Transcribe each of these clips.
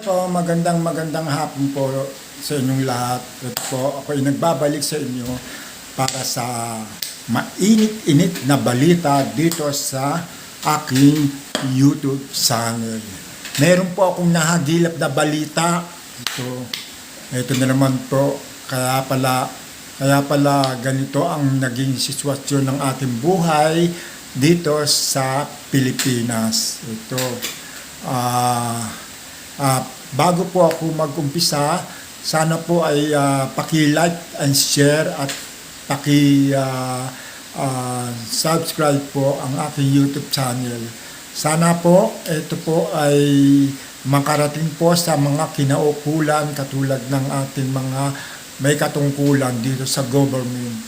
po, magandang hapon po sa inyong lahat. Ito po, ako ay nagbabalik sa inyo para sa mainit-init na balita dito sa aking YouTube channel. Meron po akong nahagilap na balita. Ito na naman po, kaya pala ganito ang naging sitwasyon ng ating buhay dito sa Pilipinas. Bago po ako mag-umpisa, sana po ay paki-like and share at paki-subscribe po ang aking YouTube channel. Sana po ito po ay makarating po sa mga kinaukulan katulad ng ating mga may katungkulan dito sa government.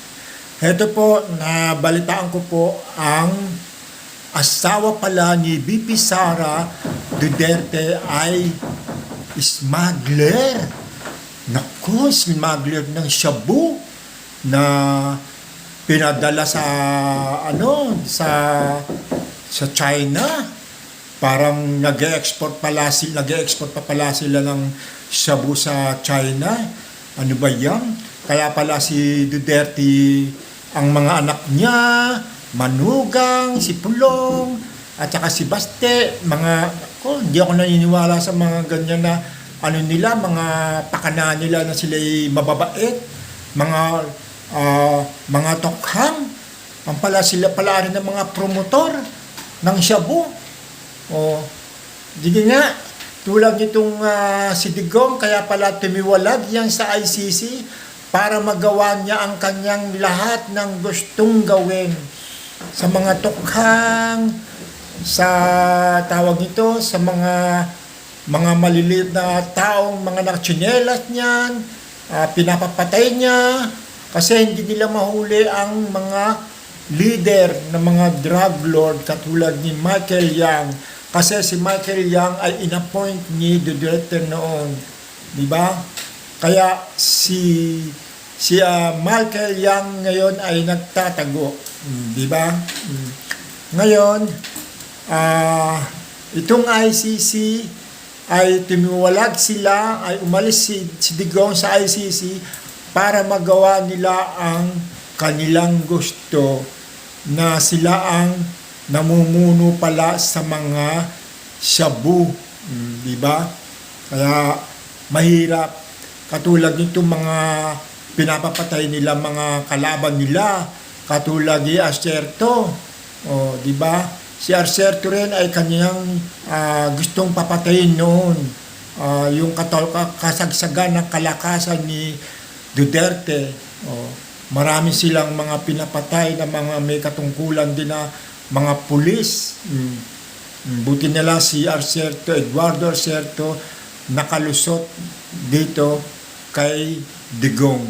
Ito po, nabalitaan ko po ang asawa pala ni VP Sara Duterte ay smuggler. Naku, smuggler ng shabu na pinadala sa China. Parang nag-export pa pala sila ng shabu sa China. Ano ba 'yan? Kaya pala si Duterte, ang mga anak niya, Manugang, si Pulong, at saka si Baste, hindi ako naniniwala sa mga ganyan na mga pakana nila na sila'y mababait, mga tokhang, sila pala rin ng mga promotor ng shabu. Di nga, tulad nitong si Digong, kaya pala tumiwalag yan sa ICC para magawa niya ang kanyang lahat ng gustong gawin sa mga tokhang, sa mga maliliit na taong mga nakatsinelas niyan, pinapapatay niya kasi hindi nila mahuli ang mga leader ng mga drug lord katulad ni Michael Yang, kasi si Michael Yang ay inappoint ni Duterte noon, di ba? Kaya si Michael Yang ngayon ay nagtatago, di ba? Ngayon, itong ICC ay timiwalag sila, ay umalis si Digong sa ICC para magawa nila ang kanilang gusto, na sila ang namumuno pala sa mga shabu, di ba? Kaya mahirap, katulad nitong mga pinapapatay nila mga kalaban nila, katulad ni Acerto, di ba? Si Acerto rin ay kanyang gustong papatayin noon, yung kasagsagan ng kalakasan ni Duterte. Marami silang mga pinapatay na mga may katungkulan din na mga pulis. Buti nila si Eduardo Acerto nakalusot dito kay Digong.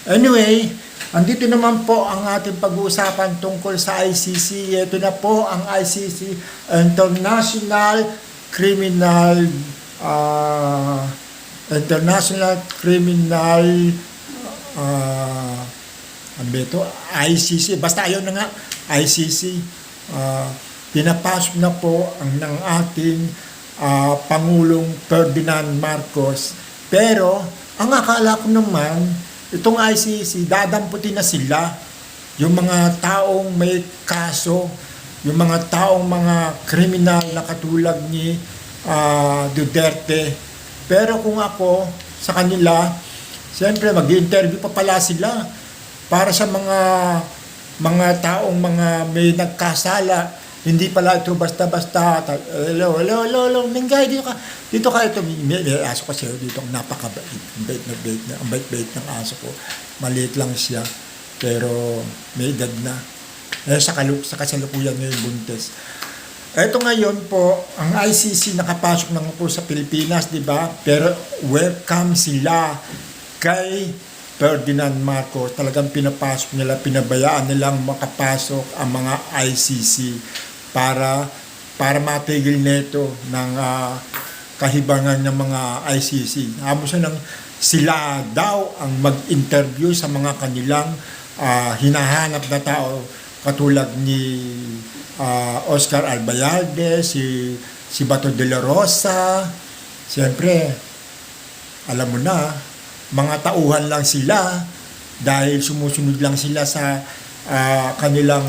Anyway, andito naman po ang ating pag-uusapan tungkol sa ICC. Ito na po ang ICC, International Criminal ICC, basta ayun na nga, ICC. Pinapasok na po ng ating Pangulong Ferdinand Marcos. Pero ang akala ko naman, itong ICC, dadamputin na sila yung mga taong may kaso, yung mga taong mga kriminal na katulad ni Duterte. Pero kung ako sa kanila, siyempre mag-interview pa pala sila para sa mga taong may nagkasala. Hindi pala ito basta-basta, hello, Mingay, dito ka, ito, may aso kasi dito, napakabait, ang bait ng aso ko. Maliit lang siya, pero may edad na. Sa kasalukuyan ngayon buntis. Ito ngayon po, ang ICC nakapasok na po sa Pilipinas, di ba? Pero welcome sila kay Ferdinand Marcos. Talagang pinapasok nila, pinabayaan nilang makapasok ang mga ICC para matigil nito ng kahibangan ng mga ICC. Sila daw ang mag-interview sa mga kanilang hinahanap na tao katulad ni Oscar Albayalde, si si Bato de la Rosa. Siyempre, alam mo na, mga tauhan lang sila dahil sumusunod lang sila sa kanilang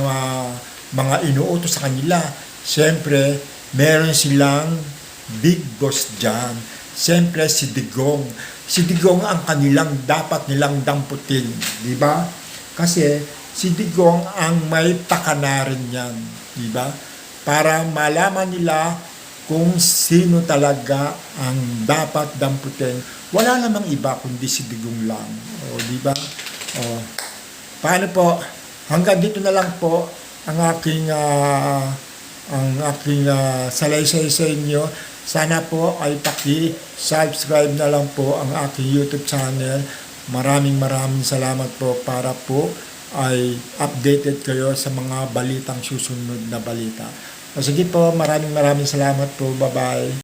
mga inuutos sa kanila. Siyempre, meron silang big boss dyan. Siyempre, si Digong. Si Digong ang kanilang dapat nilang damputin. Di ba? Kasi si Digong ang may pakanarin yan. Di ba? Para malaman nila kung sino talaga ang dapat damputin. Wala namang iba kundi si Digong lang. O, di ba? O, paano po? Hanggang dito na lang po ang aking salaysay sa inyo. Sana po ay paki-subscribe na lang po ang aking YouTube channel. Maraming salamat po para po ay updated kayo sa mga balitang susunod na balita. O sige po, maraming salamat po. Bye-bye.